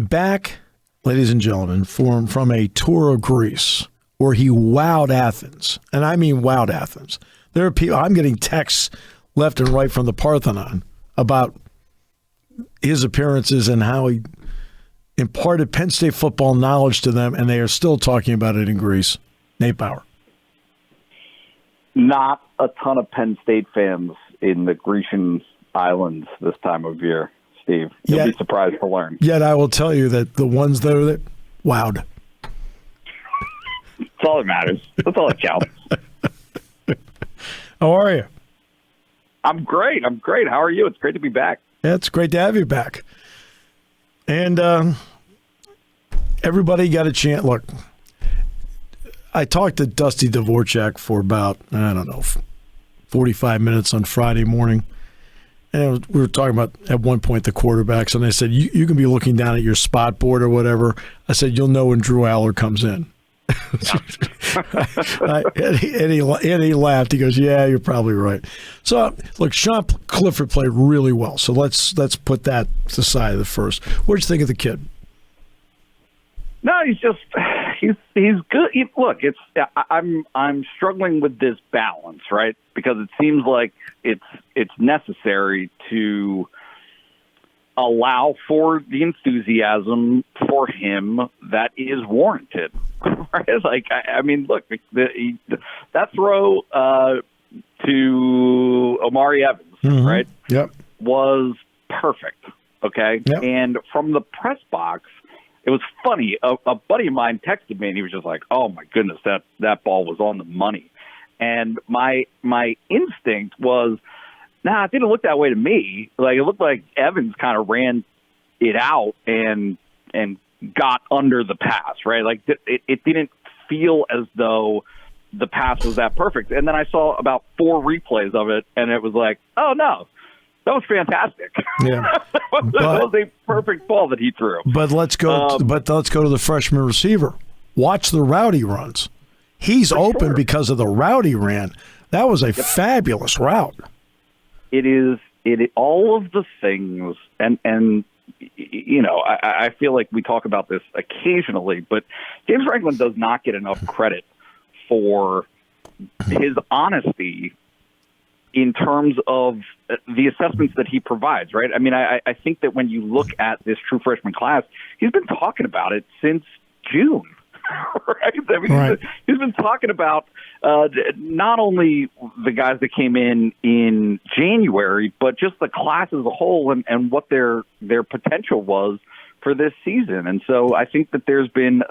back, ladies and gentlemen, from a tour of Greece where he wowed Athens, and I mean wowed Athens. There are people, I'm getting texts left and right from the Parthenon about his appearances and how he imparted Penn State football knowledge to them, and they are still talking about it in Greece. Nate Bauer. Not a ton of Penn State fans in the Grecian islands this time of year, Steve. You'll be surprised to learn. Yet I will tell you that the ones that are there, wowed. That's all that matters. That's all that counts. How are you? I'm great. How are you? It's great to be back. Yeah, it's great to have you back. And everybody got a chance. Look, I talked to Dusty Dvorak for about, 45 minutes on Friday morning. And we were talking about, at one point, the quarterbacks. And I said, you can be looking down at your spot board or whatever. I said, you'll know when Drew Allar comes in. And he laughed. He goes, yeah, you're probably right. So, look, Sean Clifford played really well. So let's put that to the side of the first. What did you think of the kid? No, he's good. Look, I'm struggling with this balance, right? Because it seems like it's necessary to allow for the enthusiasm for him that is warranted. Right? Like, I mean, look, that throw to Omari Evans, right? Yep. Was perfect. Okay. Yep. And from the press box, it was funny. A buddy of mine texted me, and he was just like, "Oh my goodness, that ball was on the money." And my instinct was, nah, it didn't look that way to me. Like, it looked like Evans kind of ran it out and got under the pass, right? Like, it didn't feel as though the pass was that perfect. And then I saw about 4 replays of it, and it was like, oh no, that was fantastic. Yeah, that was a perfect ball that he threw. But let's go. Let's go to the freshman receiver. Watch the route he runs. He's open because of the route he ran. That was a fabulous route. It is all of the things, and you know, I feel like we talk about this occasionally, but James Franklin does not get enough credit for his honesty in terms of the assessments that he provides, right? I mean, I think that when you look at this true freshman class, he's been talking about it since June, right? I mean, right. He's been talking about not only the guys that came in January, but just the class as a whole and what their potential was for this season. And so I think that there's been,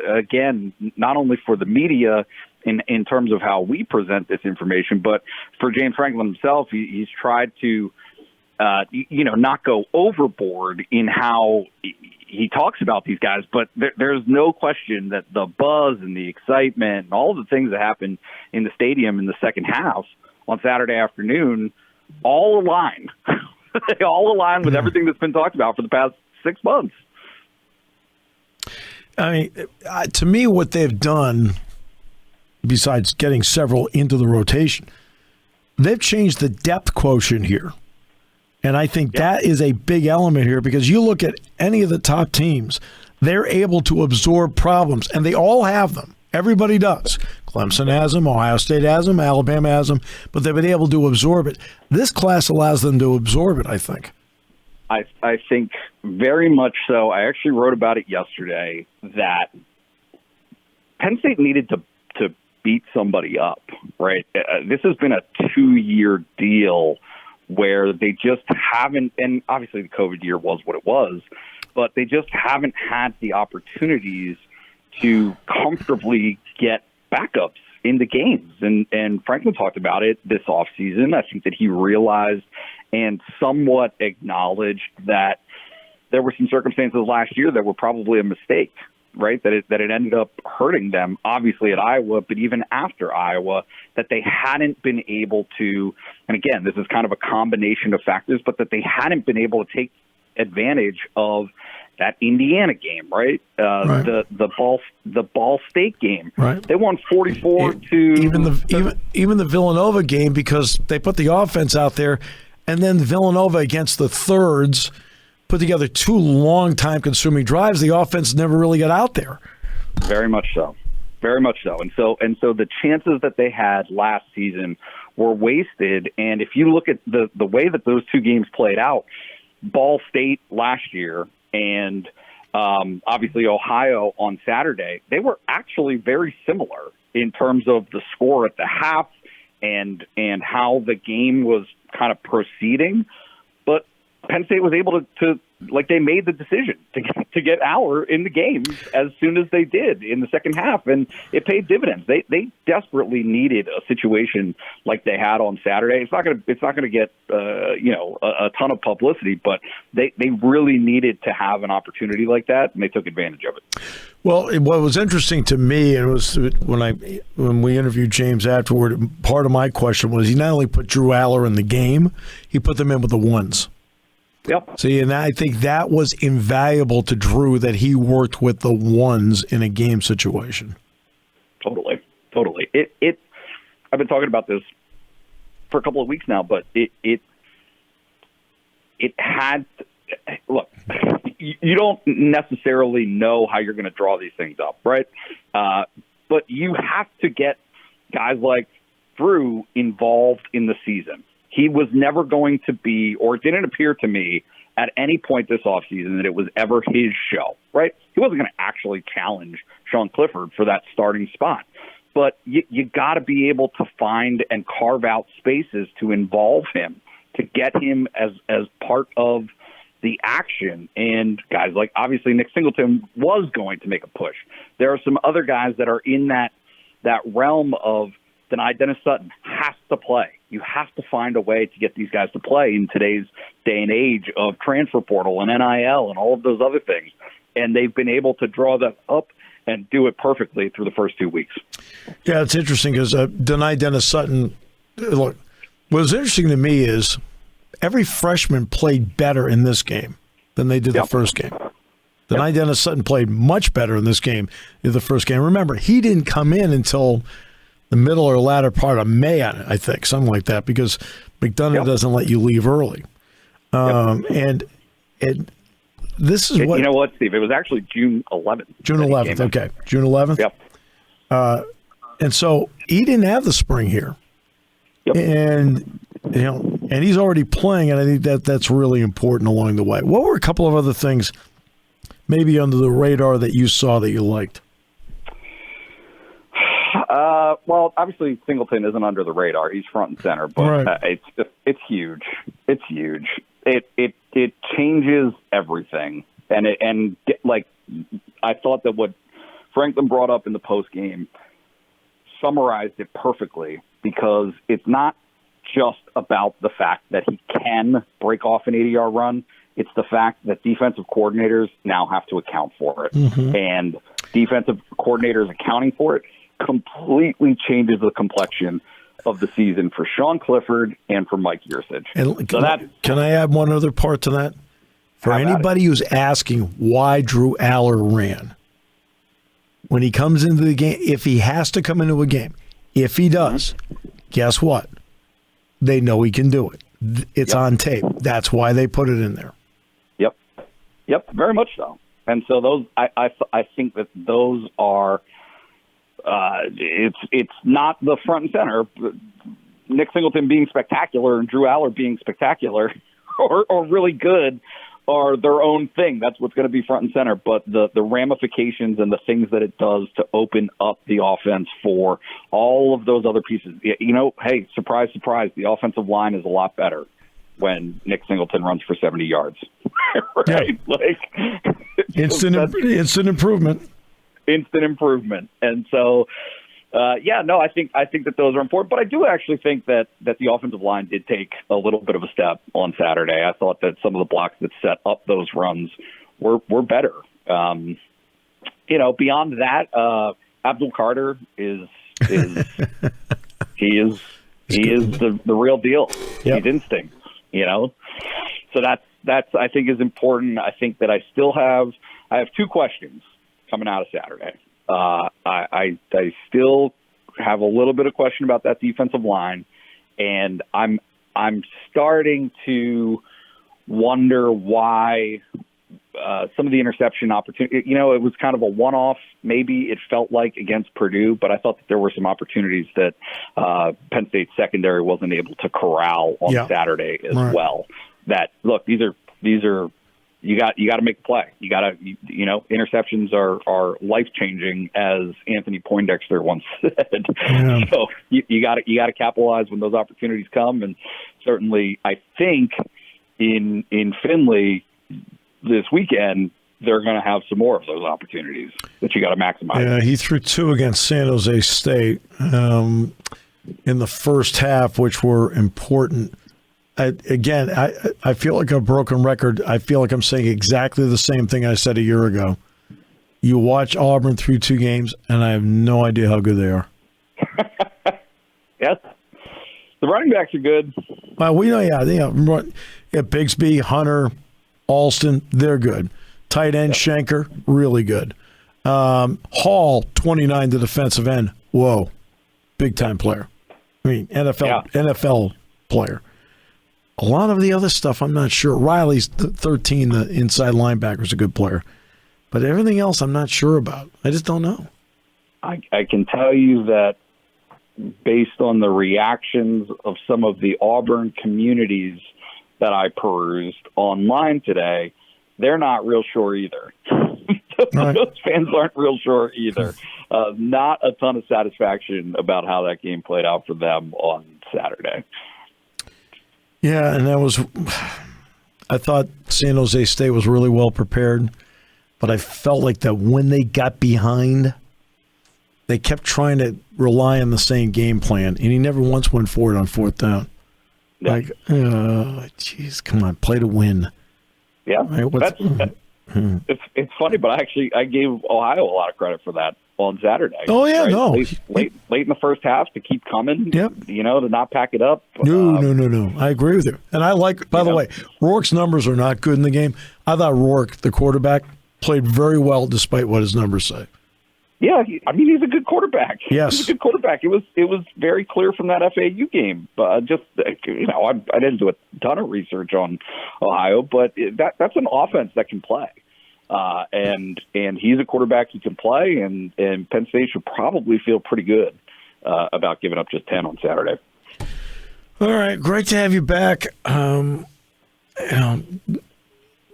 again, not only for the media in terms of how we present this information, but for James Franklin himself, he's tried to, not go overboard in how he talks about these guys. But there's no question that the buzz and the excitement and all the things that happened in the stadium in the second half on Saturday afternoon all align. They all align with everything that's been talked about for the past 6 months. I mean, to me, what they've done, besides getting several into the rotation, they've changed the depth quotient here. And I think that is a big element here, because you look at any of the top teams, they're able to absorb problems, and they all have them. Everybody does. Clemson has them, Ohio State has them, Alabama has them, but they've been able to absorb it. This class allows them to absorb it, I think. I think very much so. I actually wrote about it yesterday that Penn State needed to beat somebody up, right? This has been a 2-year deal where they just haven't, and obviously the COVID year was what it was, but they just haven't had the opportunities to comfortably get backups into games. And Franklin talked about it this offseason. I think that he realized and somewhat acknowledged that there were some circumstances last year that were probably a mistake, right? That it ended up hurting them, obviously at Iowa, but even after Iowa, that they hadn't been able to, and again, this is kind of a combination of factors, but that they hadn't been able to take advantage of that Indiana game, right? Right. The Ball State game. Right. They won 44 to even the Villanova game, because they put the offense out there, and then Villanova against the thirds put together 2 long time-consuming drives. The offense never really got out there. Very much so. Very much so. And so the chances that they had last season were wasted. And if you look at the way that those 2 games played out, Ball State last year and obviously Ohio on Saturday, they were actually very similar in terms of the score at the half and how the game was kind of proceeding. But Penn State was able to they made the decision to get Allar in the game as soon as they did in the second half, and it paid dividends. They desperately needed a situation like they had on Saturday. It's not going to get a ton of publicity, but they really needed to have an opportunity like that, and they took advantage of it. Well, what was interesting to me, and it was when we interviewed James afterward, part of my question was he not only put Drew Allar in the game, he put them in with the ones. Yep. See, and I think that was invaluable to Drew, that he worked with the ones in a game situation. Totally. I've been talking about this for a couple of weeks now, but it had look. You don't necessarily know how you're going to draw these things up, right? But you have to get guys like Drew involved in the season. He was never going to be, or it didn't appear to me at any point this offseason that it was ever his show, right? He wasn't going to actually challenge Sean Clifford for that starting spot. But you got to be able to find and carve out spaces to involve him, to get him as part of the action. And guys like, obviously, Nick Singleton was going to make a push. There are some other guys that are in that realm of Denai Dennis Sutton has to play. You have to find a way to get these guys to play in today's day and age of transfer portal and NIL and all of those other things. And they've been able to draw that up and do it perfectly through the first 2 weeks. Yeah, it's interesting because Denai Dennis Sutton, look, what's interesting to me is every freshman played better in this game than they did the first game. Denai Dennis Sutton played much better in this game than the first game. Remember, he didn't come in until the middle or latter part of May, I think, something like that, because McDonough doesn't let you leave early. And this is what... You know what, Steve? It was actually June 11th. June 11th, okay. June 11th? Yep. And so he didn't have the spring here. Yep. And he's already playing, and I think that's really important along the way. What were a couple of other things maybe under the radar that you saw that you liked? Well, obviously Singleton isn't under the radar. He's front and center, but it's huge. It's huge. It changes everything. And I thought that what Franklin brought up in the post game summarized it perfectly, because it's not just about the fact that he can break off an 80-yard run. It's the fact that defensive coordinators now have to account for it. Mm-hmm. And defensive coordinators accounting for it completely changes the complexion of the season for Sean Clifford and for Mike Yurcich. And can I add one other part to that? For anybody who's asking why Drew Allar ran, when he comes into the game, if he has to come into a game, if he does, guess what? They know he can do it. It's on tape. That's why they put it in there. Yep, very much so. And so those, I think that those are. It's not the front and center. Nick Singleton being spectacular and Drew Allar being spectacular or really good are their own thing. That's what's going to be front and center. But the ramifications and the things that it does to open up the offense for all of those other pieces. Hey, surprise, surprise, the offensive line is a lot better when Nick Singleton runs for 70 yards. Right? Yeah. Instant improvement. Instant improvement. And so, I think that those are important. But I do actually think that the offensive line did take a little bit of a step on Saturday. I thought that some of the blocks that set up those runs were better. Beyond that, Abdul Carter is he is the real deal. Yep. He's instinct. So that's I think is important. I think that I have 2 questions coming out of Saturday. I still have a little bit of question about that defensive line, and I'm starting to wonder why some of the interception opportunity, it was kind of a one-off. Maybe it felt like against Purdue, but I thought that there were some opportunities that Penn State secondary wasn't able to corral on Saturday as well. That look, these are you got to make the play. You got to interceptions are life-changing, as Anthony Poindexter once said. Yeah. So you got to capitalize when those opportunities come, and certainly I think in Findlay this weekend, they're going to have some more of those opportunities that you got to maximize. Yeah, he threw 2 against San Jose State in the first half, which were important. I feel like a broken record. I feel like I'm saying exactly the same thing I said a year ago. You watch Auburn through 2 games, and I have no idea how good they are. Yes. The running backs are good. Well, we know, Bigsby, Hunter, Alston, they're good. Tight end, Schenker, really good. Hall, 29 to defensive end. Whoa, big-time player. I mean, NFL player. A lot of the other stuff, I'm not sure. Riley's 13, the inside linebacker, is a good player. But everything else, I'm not sure about. I just don't know. I can tell you that based on the reactions of some of the Auburn communities that I perused online today, they're not real sure either. Those fans aren't real sure either. Not a ton of satisfaction about how that game played out for them on Saturday. Yeah, and I thought San Jose State was really well prepared, but I felt like that when they got behind, they kept trying to rely on the same game plan, and he never once went forward on 4th down. Yeah. Like, jeez, come on, play to win. Yeah, right, it's funny, but I gave Ohio a lot of credit for that on Saturday. Oh yeah, right? no, late in the first half to keep coming. Yep. To not pack it up. No. I agree with you, and I like. By the way, Rourke's numbers are not good in the game. I thought Rourke, the quarterback, played very well despite what his numbers say. Yeah, he's a good quarterback. Yes, he's a good quarterback. It was very clear from that FAU game. I didn't do a ton of research on Ohio, but that's an offense that can play, and he's a quarterback who can play, and Penn State should probably feel pretty good about giving up just 10 on Saturday. All right, great to have you back.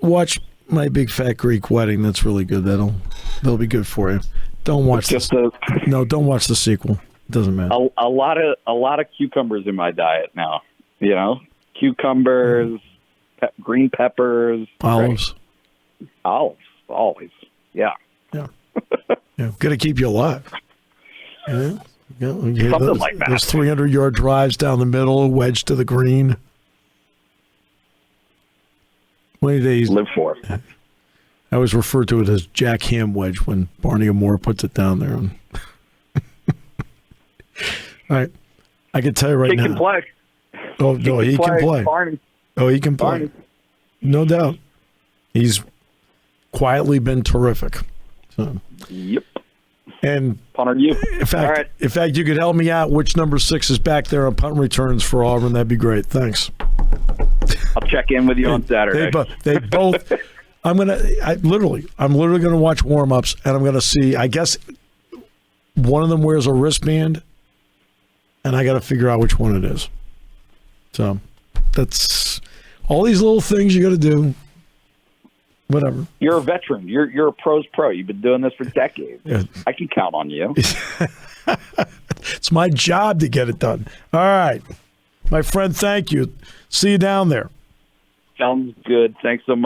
Watch My Big Fat Greek Wedding. That's really good. That'll be good for you. Don't watch don't watch the sequel. It doesn't matter. A lot of cucumbers in my diet now. Cucumbers, green peppers, olives. Right? Olives, always. Yeah. Yeah. Got to keep you alive. Yeah. Something like that. Those 300-yard drives down the middle, wedge to the green. What do they live for? I always refer to it as Jack Ham wedge when Barney Moore puts it down there. All right. I can tell you right now. He can play. Oh, no, he can play. Barney. Oh, he can play. Barney. No doubt. He's quietly been terrific. So. Yep. And on you. In fact, you could help me out. Which number 6 is back there on punt returns for Auburn? That'd be great. Thanks. I'll check in with you on Saturday. They both. I'm literally gonna watch warm-ups, and I'm gonna see. I guess one of them wears a wristband, and I got to figure out which one it is. So that's all these little things you got to do. Whatever. You're a veteran. You're a pro's pro. You've been doing this for decades. Yeah. I can count on you. It's my job to get it done. All right, my friend. Thank you. See you down there. Sounds good. Thanks so much.